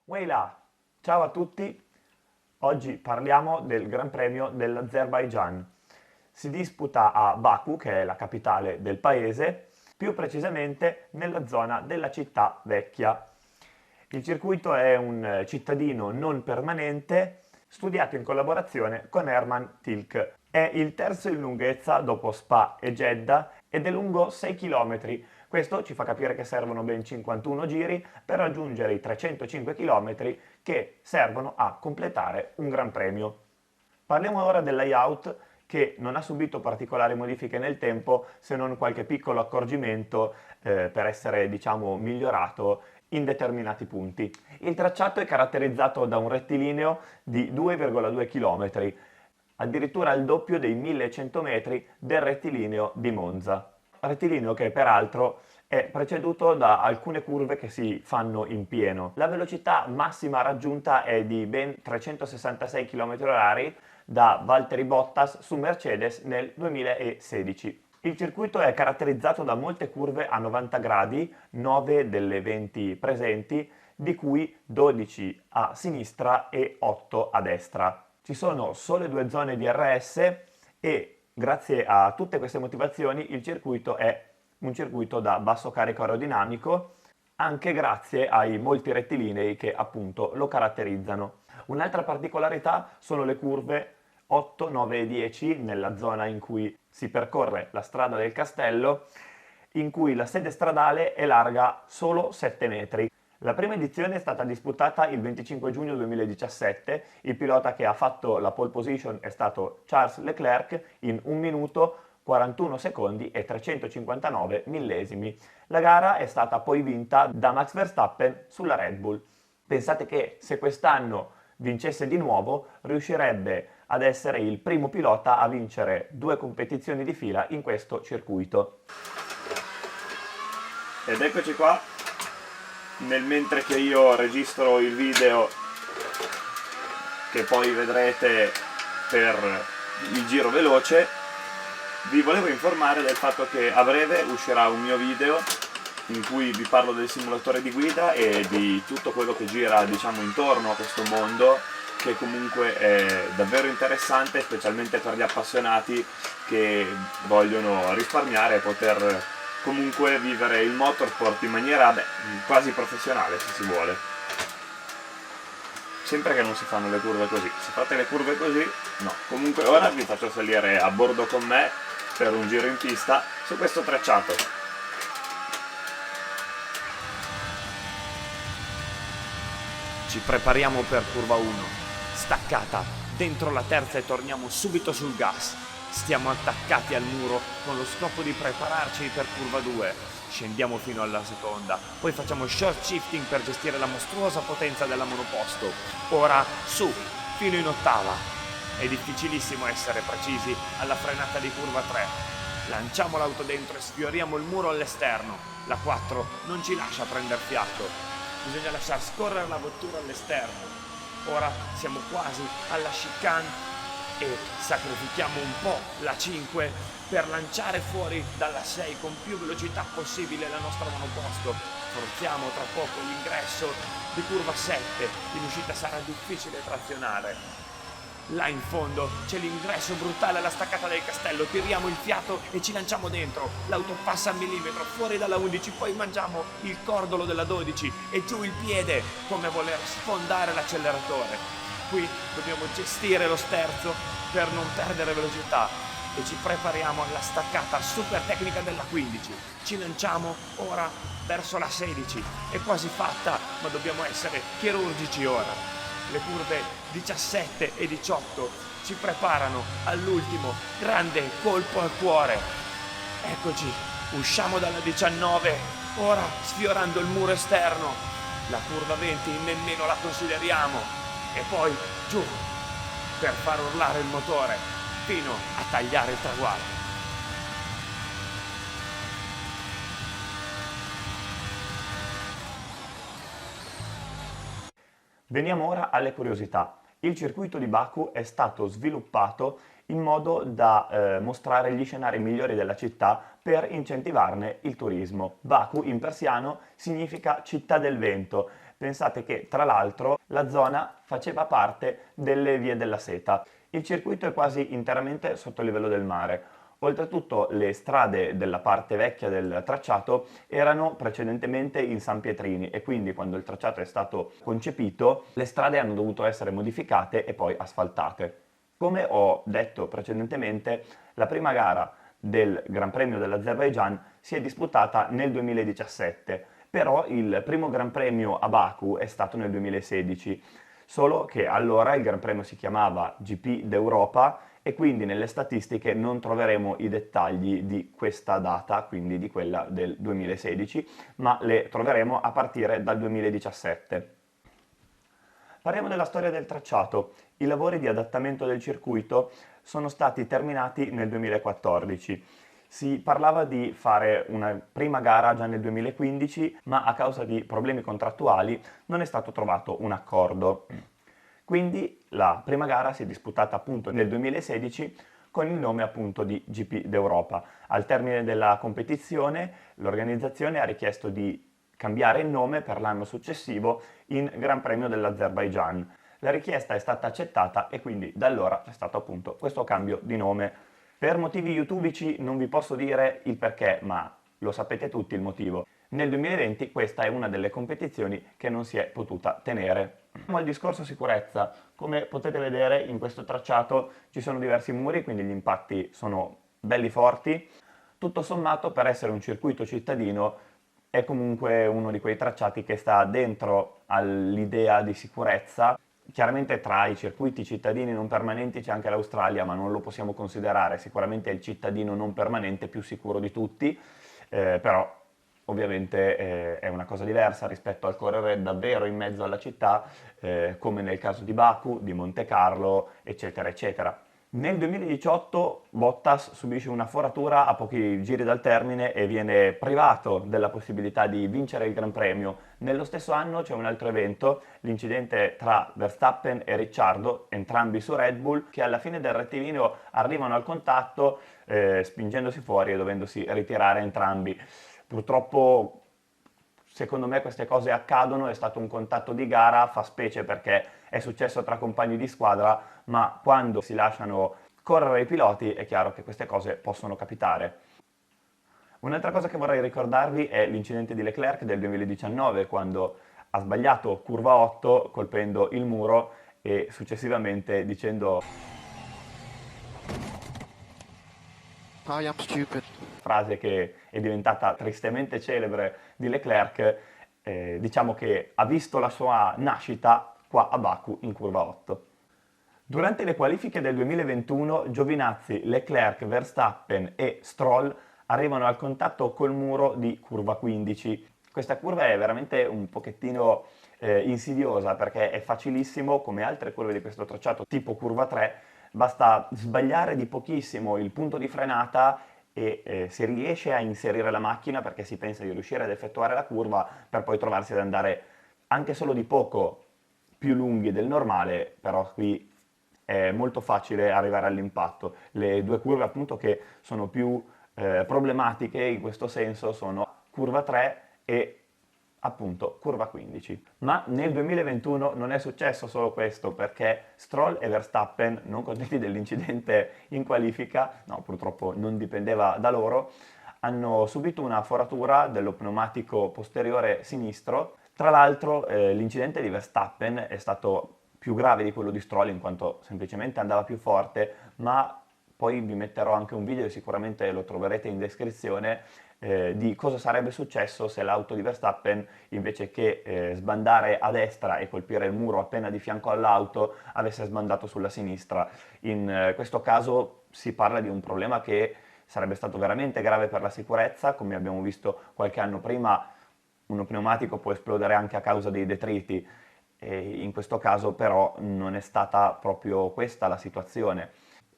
Weila, ciao a tutti, oggi parliamo del Gran Premio dell'Azerbaigian. Si disputa a Baku, che è la capitale del paese, più precisamente nella zona della città vecchia. Il circuito è un cittadino non permanente studiato in collaborazione con Hermann Tilke. È il terzo in lunghezza dopo Spa e Jeddah ed è lungo 6 km. Questo ci fa capire che servono ben 51 giri per raggiungere i 305 km che servono a completare un Gran Premio. Parliamo ora del layout che non ha subito particolari modifiche nel tempo se non qualche piccolo accorgimento per essere diciamo migliorato in determinati punti. Il tracciato è caratterizzato da un rettilineo di 2,2 km, addirittura il doppio dei 1100 metri del rettilineo di Monza. Rettilineo che peraltro è preceduto da alcune curve che si fanno in pieno. La velocità massima raggiunta è di ben 366 km/h da Valtteri Bottas su Mercedes nel 2016. Il circuito è caratterizzato da molte curve a 90 gradi, 9 delle 20 presenti, di cui 12 a sinistra e 8 a destra. Ci sono solo due zone di RS e grazie a tutte queste motivazioni il circuito è un circuito da basso carico aerodinamico, anche grazie ai molti rettilinei che appunto lo caratterizzano. Un'altra particolarità sono le curve 8, 9 e 10 nella zona in cui si percorre la strada del castello, in cui la sede stradale è larga solo 7 metri. La prima edizione è stata disputata il 25 giugno 2017, il pilota che ha fatto la pole position è stato Charles Leclerc in 1 minuto 41 secondi e 359 millesimi. La gara è stata poi vinta da Max Verstappen sulla Red Bull. Pensate che se quest'anno vincesse di nuovo riuscirebbe ad essere il primo pilota a vincere 2 competizioni di fila in questo circuito. Ed eccoci qua, mentre che io registro il video che poi vedrete per il giro veloce, vi volevo informare del fatto che a breve uscirà un mio video in cui vi parlo del simulatore di guida e di tutto quello che gira diciamo intorno a questo mondo, che comunque è davvero interessante, specialmente per gli appassionati che vogliono risparmiare e poter comunque vivere il motorsport in maniera quasi professionale, se si vuole. Sempre che non si fanno le curve così. Se fate le curve così, no. Comunque ora vi faccio salire a bordo con me per un giro in pista su questo tracciato. Ci prepariamo per curva 1. Staccata, dentro la terza e torniamo subito sul gas. Stiamo attaccati al muro con lo scopo di prepararci per curva 2. Scendiamo fino alla seconda, poi facciamo short shifting per gestire la mostruosa potenza della monoposto. Ora su, fino in ottava. È difficilissimo essere precisi alla frenata di curva 3. Lanciamo l'auto dentro e sfioriamo il muro all'esterno. La 4 non ci lascia prendere fiato. Bisogna lasciar scorrere la vettura all'esterno. Ora siamo quasi alla chicane e sacrifichiamo un po' la 5 per lanciare fuori dalla 6 con più velocità possibile la nostra monoposto. Forziamo tra poco l'ingresso di curva 7, in uscita sarà difficile trazionare. Là in fondo c'è l'ingresso brutale alla staccata del castello, tiriamo il fiato e ci lanciamo dentro. L'auto passa a millimetro fuori dalla 11, poi mangiamo il cordolo della 12 e giù il piede come a voler sfondare l'acceleratore. Qui dobbiamo gestire lo sterzo per non perdere velocità e ci prepariamo alla staccata super tecnica della 15. Ci lanciamo ora verso la 16. È quasi fatta, ma dobbiamo essere chirurgici ora. Le curve 17 e 18 ci preparano all'ultimo grande colpo al cuore. Eccoci, usciamo dalla 19, ora sfiorando il muro esterno. La curva 20 nemmeno la consideriamo. E poi giù per far urlare il motore fino a tagliare il traguardo. Veniamo ora alle curiosità. Il circuito di Baku è stato sviluppato in modo da mostrare gli scenari migliori della città per incentivarne il turismo. Baku in persiano significa città del vento, Pensate che tra l'altro la zona faceva parte delle vie della seta. Il circuito è quasi interamente sotto il livello del mare. Oltretutto le strade della parte vecchia del tracciato erano precedentemente in San Pietrini e quindi quando il tracciato è stato concepito le strade hanno dovuto essere modificate e poi asfaltate. Come ho detto precedentemente, la prima gara del Gran Premio dell'Azerbaigian si è disputata nel 2017, però il primo Gran Premio a Baku è stato nel 2016, solo che allora il Gran Premio si chiamava GP d'Europa e quindi nelle statistiche non troveremo i dettagli di questa data, quindi di quella del 2016, ma le troveremo a partire dal 2017. Parliamo della storia del tracciato. I lavori di adattamento del circuito sono stati terminati nel 2014. Si parlava di fare una prima gara già nel 2015, ma a causa di problemi contrattuali non è stato trovato un accordo. Quindi la prima gara si è disputata appunto nel 2016 con il nome appunto di GP d'Europa. Al termine della competizione l'organizzazione ha richiesto di cambiare il nome per l'anno successivo in Gran Premio dell'Azerbaigian. La richiesta è stata accettata e quindi da allora c'è stato appunto questo cambio di nome. Per motivi youtubici non vi posso dire il perché, ma lo sapete tutti il motivo. Nel 2020 questa è una delle competizioni che non si è potuta tenere. Andiamo al discorso sicurezza. Come potete vedere in questo tracciato ci sono diversi muri, quindi gli impatti sono belli forti. Tutto sommato, per essere un circuito cittadino, è comunque uno di quei tracciati che sta dentro all'idea di sicurezza. Chiaramente tra i circuiti cittadini non permanenti c'è anche l'Australia, ma non lo possiamo considerare, sicuramente è il cittadino non permanente più sicuro di tutti, però ovviamente è una cosa diversa rispetto al correre davvero in mezzo alla città, come nel caso di Baku, di Monte Carlo, eccetera, eccetera. Nel 2018 Bottas subisce una foratura a pochi giri dal termine e viene privato della possibilità di vincere il Gran Premio. Nello stesso anno c'è un altro evento, l'incidente tra Verstappen e Ricciardo, entrambi su Red Bull, che alla fine del rettilineo arrivano al contatto spingendosi fuori e dovendosi ritirare entrambi. Purtroppo secondo me queste cose accadono, è stato un contatto di gara, fa specie perché è successo tra compagni di squadra, ma quando si lasciano correre i piloti è chiaro che queste cose possono capitare. Un'altra cosa che vorrei ricordarvi è l'incidente di Leclerc del 2019, quando ha sbagliato curva 8 colpendo il muro e successivamente dicendo I am stupid. frase che è diventata tristemente celebre di Leclerc, diciamo che ha visto la sua nascita qua a Baku in curva 8. Durante le qualifiche del 2021 Giovinazzi, Leclerc, Verstappen e Stroll arrivano al contatto col muro di curva 15. Questa curva è veramente un pochettino insidiosa perché è facilissimo, come altre curve di questo tracciato tipo curva 3, basta sbagliare di pochissimo il punto di frenata e si riesce a inserire la macchina perché si pensa di riuscire ad effettuare la curva per poi trovarsi ad andare anche solo di poco più lunghi del normale, però qui è molto facile arrivare all'impatto. Le due curve appunto che sono più problematiche in questo senso sono curva 3 e appunto curva 15. Ma nel 2021 non è successo solo questo perché Stroll e Verstappen, non contenti dell'incidente in qualifica, no purtroppo non dipendeva da loro, hanno subito una foratura dello pneumatico posteriore sinistro. Tra l'altro l'incidente di Verstappen è stato più grave di quello di Stroll in quanto semplicemente andava più forte, ma poi vi metterò anche un video e sicuramente lo troverete in descrizione di cosa sarebbe successo se l'auto di Verstappen invece che sbandare a destra e colpire il muro appena di fianco all'auto avesse sbandato sulla sinistra. In questo caso si parla di un problema che sarebbe stato veramente grave per la sicurezza, come abbiamo visto qualche anno prima uno pneumatico può esplodere anche a causa dei detriti. E in questo caso però non è stata proprio questa la situazione.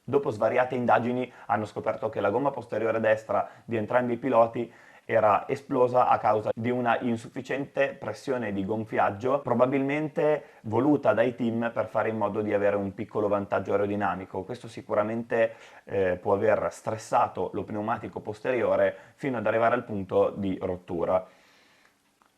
Dopo svariate indagini hanno scoperto che la gomma posteriore destra di entrambi i piloti era esplosa a causa di una insufficiente pressione di gonfiaggio, probabilmente voluta dai team per fare in modo di avere un piccolo vantaggio aerodinamico. Questo sicuramente può aver stressato lo pneumatico posteriore fino ad arrivare al punto di rottura.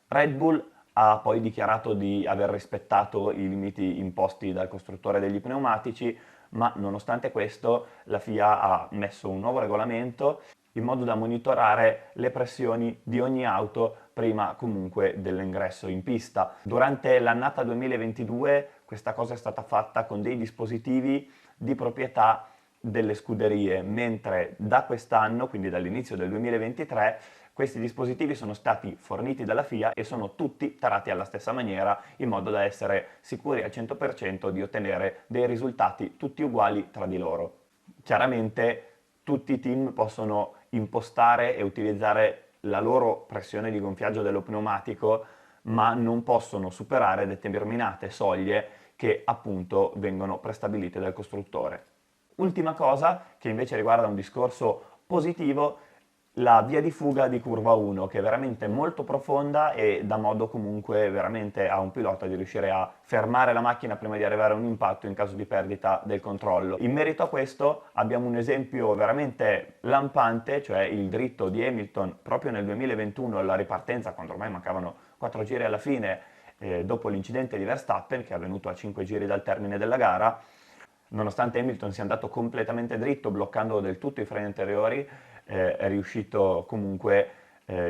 Red Bull ha poi dichiarato di aver rispettato i limiti imposti dal costruttore degli pneumatici, ma nonostante questo la FIA ha messo un nuovo regolamento in modo da monitorare le pressioni di ogni auto prima comunque dell'ingresso in pista. Durante l'annata 2022 questa cosa è stata fatta con dei dispositivi di proprietà delle scuderie, mentre da quest'anno, quindi dall'inizio del 2023, questi dispositivi sono stati forniti dalla FIA e sono tutti tarati alla stessa maniera, in modo da essere sicuri al 100% di ottenere dei risultati tutti uguali tra di loro. Chiaramente tutti i team possono impostare e utilizzare la loro pressione di gonfiaggio dello pneumatico, ma non possono superare determinate soglie che appunto vengono prestabilite dal costruttore. Ultima cosa, che invece riguarda un discorso positivo, la via di fuga di curva 1, che è veramente molto profonda e dà modo comunque veramente a un pilota di riuscire a fermare la macchina prima di arrivare a un impatto in caso di perdita del controllo. In merito a questo abbiamo un esempio veramente lampante, cioè il dritto di Hamilton proprio nel 2021 alla ripartenza, quando ormai mancavano 4 giri alla fine, dopo l'incidente di Verstappen, che è avvenuto a 5 giri dal termine della gara. Nonostante Hamilton sia andato completamente dritto, bloccando del tutto i freni anteriori, è riuscito comunque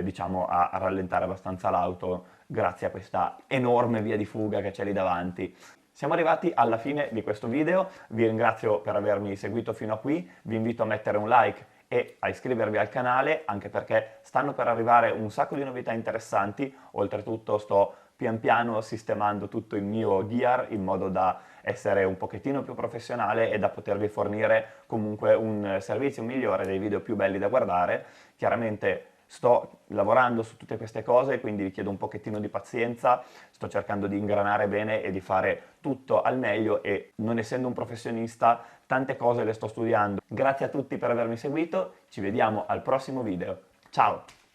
diciamo, a rallentare abbastanza l'auto grazie a questa enorme via di fuga che c'è lì davanti. Siamo arrivati alla fine di questo video, vi ringrazio per avermi seguito fino a qui, vi invito a mettere un like e a iscrivervi al canale, anche perché stanno per arrivare un sacco di novità interessanti. Oltretutto sto pian piano sistemando tutto il mio gear in modo da essere un pochettino più professionale e da potervi fornire comunque un servizio migliore, dei video più belli da guardare. Chiaramente sto lavorando su tutte queste cose, quindi vi chiedo un pochettino di pazienza, sto cercando di ingranare bene e di fare tutto al meglio e non essendo un professionista tante cose le sto studiando. Grazie a tutti per avermi seguito, ci vediamo al prossimo video. Ciao!